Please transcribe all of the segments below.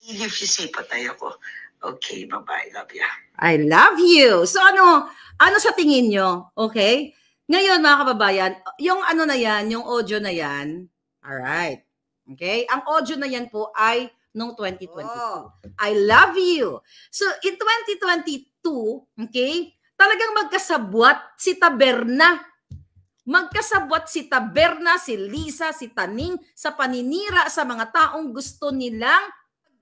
If you say patay ako. Okay, bye-bye. Love ya. I love you. So ano sa tingin nyo? Okay? Ngayon mga kababayan, yung ano na yan, yung audio na yan, alright. Okay? Ang audio na yan po ay noong 2022. I love you. So in 2022, okay, talagang magkasabwat si Taberna. Magkasabwat si Taberna, si Lisa, si Taning sa paninira sa mga taong gusto nilang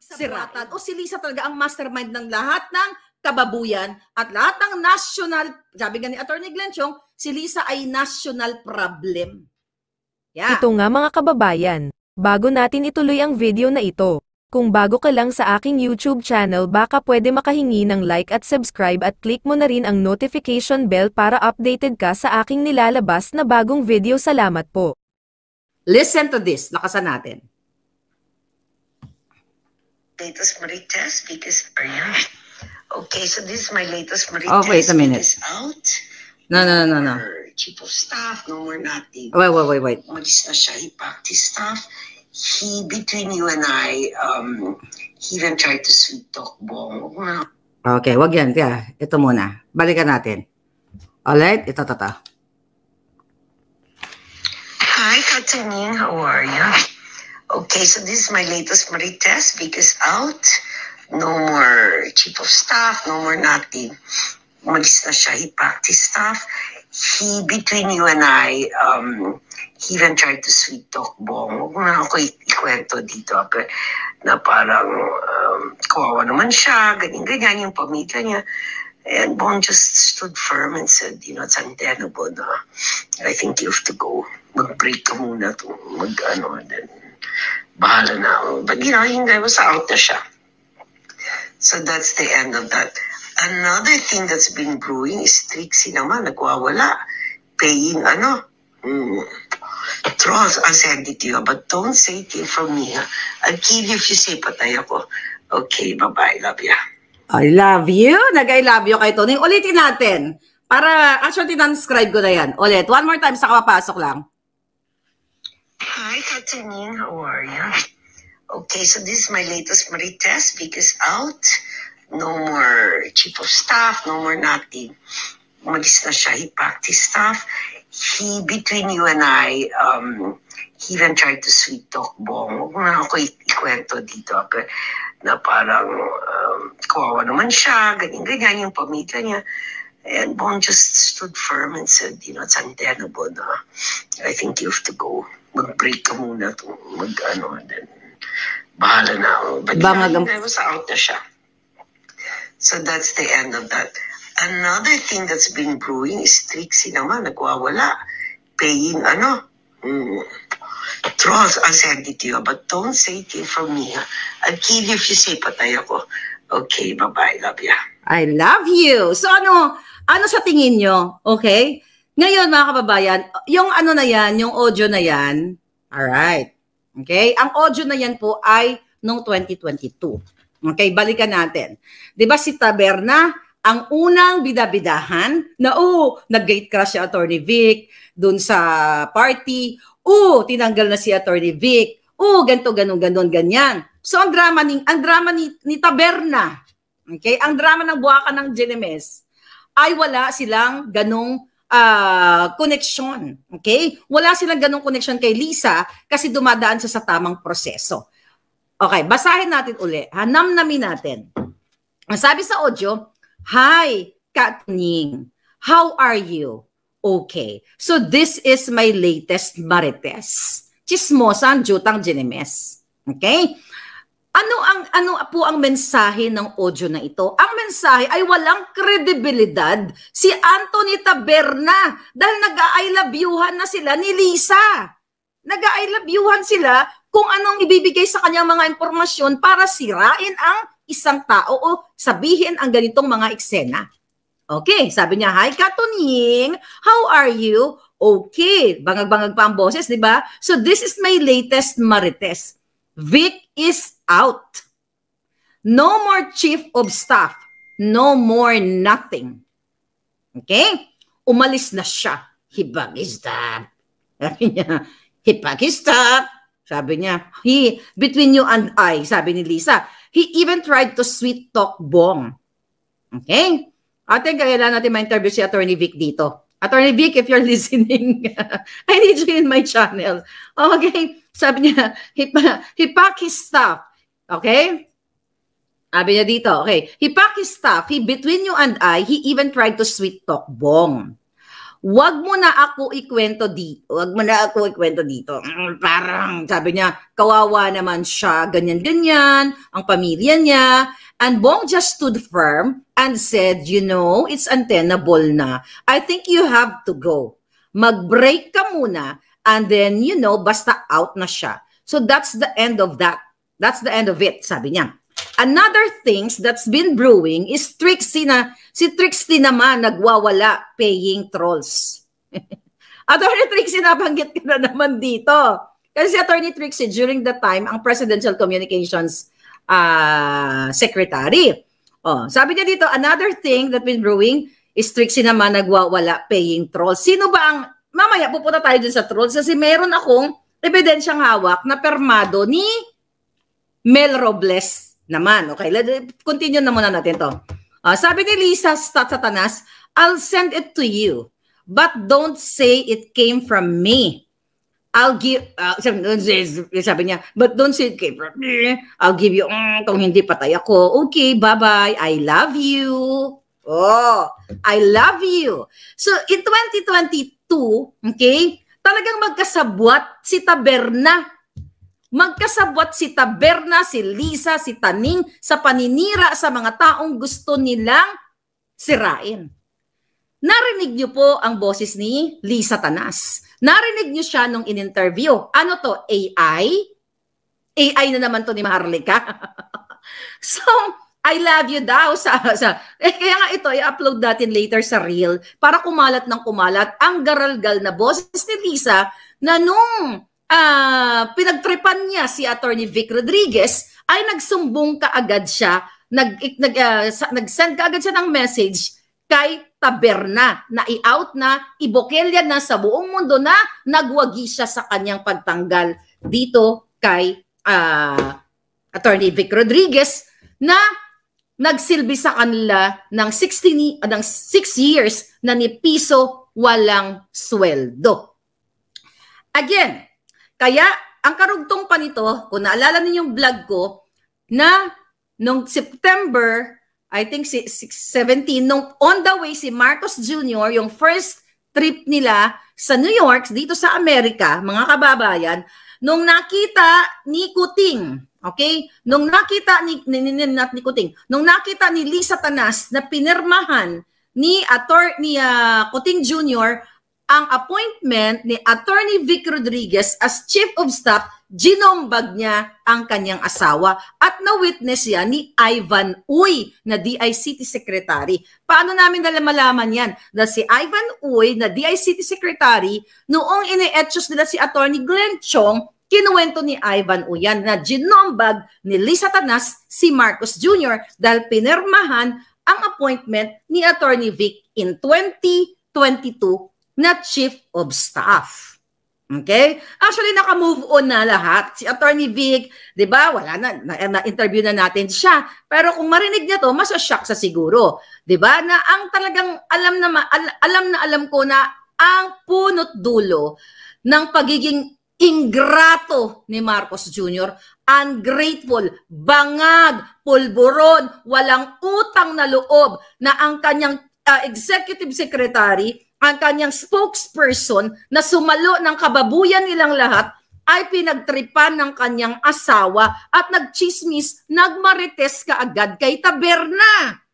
siratan. O si Lisa talaga ang mastermind ng lahat ng kababuyan at lahat ng national, sabi nga ni Attorney Glenn Chong, si Lisa ay national problem. Yeah. Ito nga mga kababayan, bago natin ituloy ang video na ito, kung bago ka lang sa aking YouTube channel baka pwede makahingi ng like at subscribe at click mo na rin ang notification bell para updated ka sa aking nilalabas na bagong video. Salamat po. Listen to this, lakasan natin. Latest Marites because are you? Okay, so this is my latest Marites. Oh, wait a minute. Is out. No. Chief of staff, no more nothing. Wait. Umalis na siya, he packed his stuff. He, between you and I, he even tried to sweet talk Bong. Okay, wag yan. Kaya, ito muna. Balikan natin. Alright, ito. Hi, Kataning, how are you? Okay, so this is my latest Marites because out. No more chief of staff, no more nothing. Umalis na siya, he packed his stuff. He, between you and I, he even tried to sweet talk Bong. Huwag mo na ako ikwento dito. Na parang kawawa naman siya, ganyan yung pamilya niya. And Bong just stood firm and said, it's untenable na I think you have to go. Mag-break ka muna. Then bahala na ako. But yung guy was out na siya. So that's the end of that. Another thing that's been brewing is Trixie naman, nagwawala. Paying trolls, I'll send it to you. But don't say it from me. I'll kill you if you say patay ako. Okay, bye-bye. Love ya. I love you. Nag-I love you kay Tony. Ulitin natin. Para, actually, transcribe ko na yan. Ulit. One more time, saka papasok lang. Hi, Kataning. How are you? Okay, so this is my latest Marites because out. No more chief of staff, no more nothing. Umalis na siya, he packed his stuff. He, between you and I, he even tried to sweet talk Bong. Huwag mo na ako ikwento dito. Na parang kawawa naman siya, ganyan yung pamilya niya. And Bong just stood firm and said, it's untenable na I think you have to go. Mag-break ka muna. Then bahala na ako. But I was out na siya. So that's the end of that. Another thing that's been brewing is Trixie naman, nagwawala. Paying trolls, I'll send it to you. But don't say it from me. I'll kill you if you say patay ako. Okay, bye-bye. Love ya. I love you. So ano sa tingin nyo? Okay? Ngayon mga kababayan, yung na yan, yung audio na yan, alright. Okay? Ang audio na yan po ay noong 2022. Okay, balikan natin. 'Di ba si Taberna ang unang bidabidahan na nag-gate crash si Attorney Vic doon sa party. Tinanggal na si Attorney Vic. Ganto ganyan. So ang drama ni Taberna. Okay? Ang drama ng buwakan ng Genemes ay wala silang ganong connection. Okay? Wala silang ganong connection kay Lisa kasi dumadaan sa tamang proseso. Okay, basahin natin uli. Namnamin natin. Ang sabi sa audio, hi, Kataning. How are you? Okay. So this is my latest Marites. Chismosan, jutang Genemes. Okay? Ano po ang mensahe ng audio na ito? Ang mensahe ay walang kredibilidad si Anthony Taberna dahil nag-I love you-han na sila ni Lisa. Nag-I love you-han sila kung anong ibibigay sa kanyang mga impormasyon para sirain ang isang tao o sabihin ang ganitong mga eksena. Okay, sabi niya, hi Kataning, how are you? Okay, bangag-bangag pa ang boses, di ba? So this is my latest Marites. Vic is out. No more chief of staff. No more nothing. Okay? Umalis na siya. Hibag is that. Sabi niya, hibag is that. Sabi niya, between you and I, sabi ni Lisa, he even tried to sweet talk Bong. Okay? Ate, kailangan natin ma-interview si Attorney Vic dito. Attorney Vic, if you're listening, I need you in my channel. Okay? Sabi niya, he packed his stuff. Okay? Sabi niya dito, okay. He packed his stuff. Between you and I, he even tried to sweet talk Bong. Wag mo na ako ikwento dito. Wag mo na ako ikwento dito. Parang, sabi niya, kawawa naman siya, ganyan-ganyan, ang pamilya niya. And Bong just stood firm and said, you know, it's untenable na. I think you have to go. Mag-break ka muna and then, you know, basta out na siya. So that's the end of that. That's the end of it, sabi niya. Another things that's been brewing is Trixie na, si Trixie naman nagwawala paying trolls. Attorney Trixie, nabanggit ka na naman dito. Kasi si Attorney Trixie, during the time, ang Presidential Communications Secretary. Oh, sabi niya dito, another thing that's been brewing is Trixie naman nagwawala paying trolls. Sino ba ang, mamaya pupunta tayo dun sa trolls kasi meron akong ebidensyang hawak na permado ni Mel Robles naman. Okay, continue na muna natin to. Sabi ni Lisa Satanas, I'll send it to you, but don't say it came from me. I'll give, sabi niya, but don't say it came from me. I'll give you, kung hindi patay ako. Okay, bye-bye. I love you. Oh, I love you. So, in 2022, okay, talagang magkasabwat si Taberna. Magkasabwat si Taberna, si Lisa, si Taning sa paninira sa mga taong gusto nilang sirain. Narinig niyo po ang boses ni Lisa Tanas. Narinig niyo siya nung in-interview. Ano to? AI? AI na naman to ni Maharlika. So, I love you daw. Kaya nga ito, i-upload natin later sa reel para kumalat ng kumalat ang garalgal na boses ni Lisa na nung pinagtripan niya si Attorney Vic Rodriguez, ay nagsumbong kaagad siya, nag-send kaagad siya ng message kay Taberna, na i-out na, ibokelya na sa buong mundo na nagwagi siya sa kanyang pagtanggal dito kay Attorney Vic Rodriguez na nagsilbi sa kanila ng 6 years na ni piso walang sweldo. Again, kaya, ang karugtong pa nito, kung naalala ninyo yung vlog ko, na nung September, I think 17, nung on the way si Marcos Jr., yung first trip nila sa New York, dito sa Amerika, mga kababayan, nung nakita ni Kuting, okay? Nung nakita ni Kuting, nung nakita ni Lisa Tanas na pinirmahan ni Kuting Jr., ang appointment ni Attorney Vic Rodriguez as Chief of Staff, ginombag niya ang kanyang asawa at na-witness yan ni Ivan Uy na DICT Secretary. Paano namin malaman yan? Dahil si Ivan Uy na DICT Secretary, noong ine-etchos nila si Attorney Glenn Chong, kinuwento ni Ivan Uy yan na ginombag ni Lisa Tanas si Marcos Jr. dahil pinirmahan ang appointment ni Attorney Vic in 2022 na Chief of Staff. Okay? Actually, naka-move on na lahat. Si Attorney Vic, di ba, wala na-interview na natin siya. Pero kung marinig niya to, masashock sa siguro. Di ba? Na ang talagang alam ko na ang punot dulo ng pagiging ingrato ni Marcos Jr., ungrateful, bangag, pulburon, walang utang na loob na ang kanyang executive secretary, ang kanyang spokesperson na sumalo ng kababuyan nilang lahat ay pinagtripan ng kanyang asawa at nagchismis, nagmarites kaagad kay Taberna.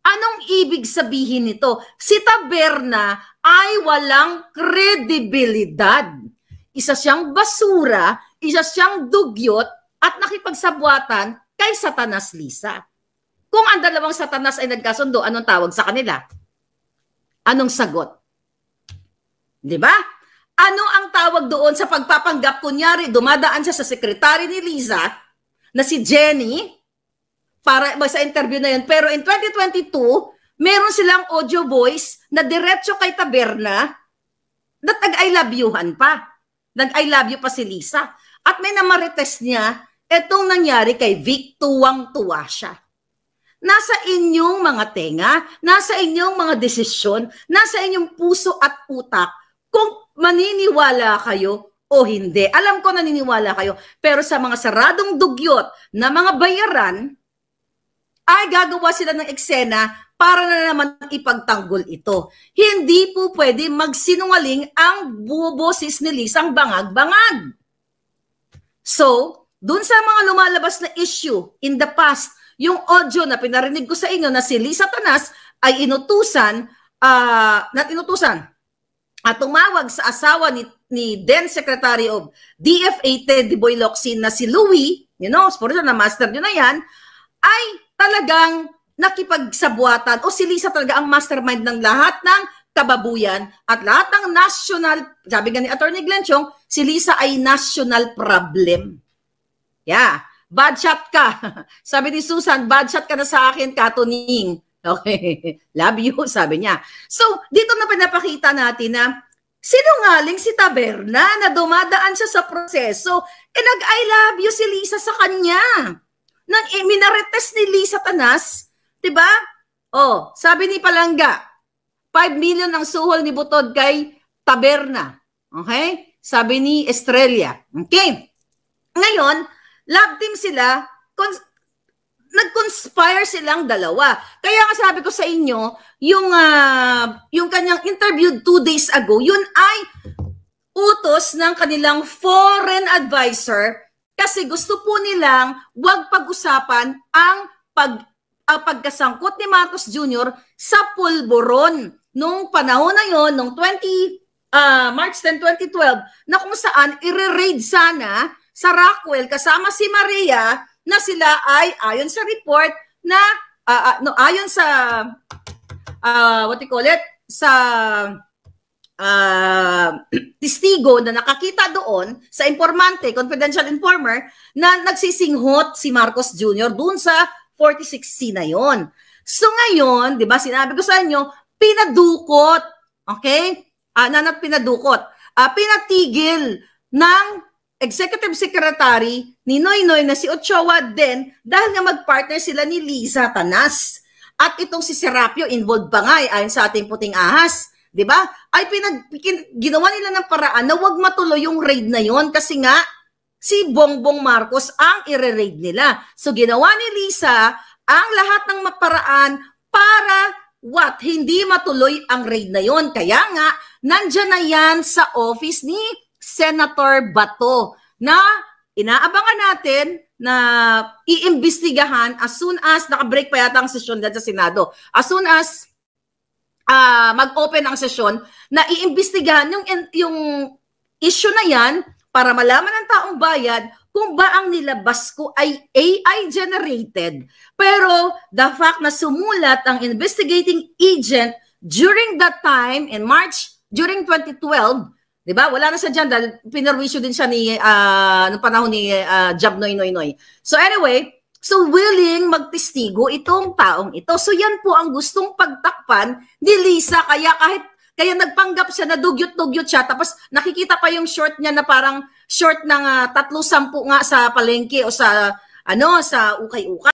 Anong ibig sabihin nito? Si Taberna ay walang kredibilidad. Isa siyang basura, isa siyang dugyot at nakipagsabwatan kay Satanas Lisa. Kung ang dalawang Satanas ay nagkasundo, anong tawag sa kanila? Anong sagot? Di ba? Ano ang tawag doon sa pagpapanggap? Kunyari, dumadaan siya sa sekretary ni Liza na si Jenny para sa interview na yun. Pero in 2022, meron silang audio voice na diretso kay Taberna na nag-I love youhan pa. Nag-I love you pa si Lisa. At may namarites niya, etong nangyari kay Vic, tuwang-tuwa siya. Nasa inyong mga tenga, nasa inyong mga desisyon, nasa inyong puso at utak kung maniniwala kayo o hindi. Alam ko naniniwala kayo, pero sa mga saradong dugyot na mga bayaran, ay gagawa sila ng eksena para na naman ipagtanggol ito. Hindi po pwede magsinungaling ang boses ni Lisang bangag-bangag. So, dun sa mga lumalabas na issue in the past, yung audio na pinarinig ko sa inyo na si Lisa Tanas ay inutusan at tumawag sa asawa ni then Secretary of DFA Teddy Boy Locsin na si Louie, sponsor na master nyo na yan, ay talagang nakipagsabuatan o si Lisa talaga ang mastermind ng lahat ng kababuyan at lahat ng national, sabi nga ni Attorney Glenn Chong, si Lisa ay national problem. Yeah. Bad shot ka. Sabi ni Susan, bad shot ka na sa akin, Katuning. Okay. Love you, sabi niya. So, dito na pinapakita natin na sinungaling si Taberna na dumadaan siya sa proseso. Nag-I love you si Lisa sa kanya. Nang minarites ni Lisa Tanas, diba? Oh, sabi ni Palangga, 5 million ang suhol ni Butod kay Taberna. Okay? Sabi ni Estrella. Okay. Ngayon, love team sila, nag-conspire silang dalawa. Kaya nga sabi ko sa inyo, yung kanyang interview 2 days ago, yun ay utos ng kanilang foreign advisor kasi gusto po nilang wag pag-usapan ang pagkasangkot ni Marcos Jr. sa pulburon nung panahon na yon, nung March 10, 2012, na kung saan i-raid sana sa Rockwell kasama si Maria na sila ay ayon sa report na ayon sa sa testigo na nakakita doon sa informante, confidential informer na nagsisinghot si Marcos Jr. doon sa 46C na yon. So ngayon, 'di ba, sinabi ko sa inyo, pinadukot, okay? Pinatigil ng Executive Secretary ni Noynoy na si Ochoa din dahil nga mag-partner sila ni Lisa Tanas. At itong si Serapio involved pa nga ayon sa ating puting ahas, 'di ba? Ay ginawa nila ng paraan na wag matuloy yung raid na yon kasi nga si Bongbong Marcos ang i-raid nila. So ginawa ni Lisa ang lahat ng paraan para hindi matuloy ang raid na yon. Kaya nga nandiyan na yan sa office ni Senator Bato na inaabangan natin na iimbestigahan as soon as nakabreak pa yata ang sesyon dyan sa Senado. As soon as mag-open ang sesyon na iimbestigahan yung issue na yan para malaman ng taong bayan kung ba ang nilabas ko ay AI generated. Pero the fact na sumulat ang investigating agent during that time in March, during 2012, di ba? Wala na siya dyan dahil pinarwisyo din siya noong panahon ni Jab Noy. So anyway, so willing magtestigo itong taong ito. So yan po ang gustong pagtakpan ni Lisa. Kaya nagpanggap siya na dugyot-dugyot siya. Tapos nakikita pa yung short niya na parang short ng 3-10 nga sa palengke o sa ukay-ukay.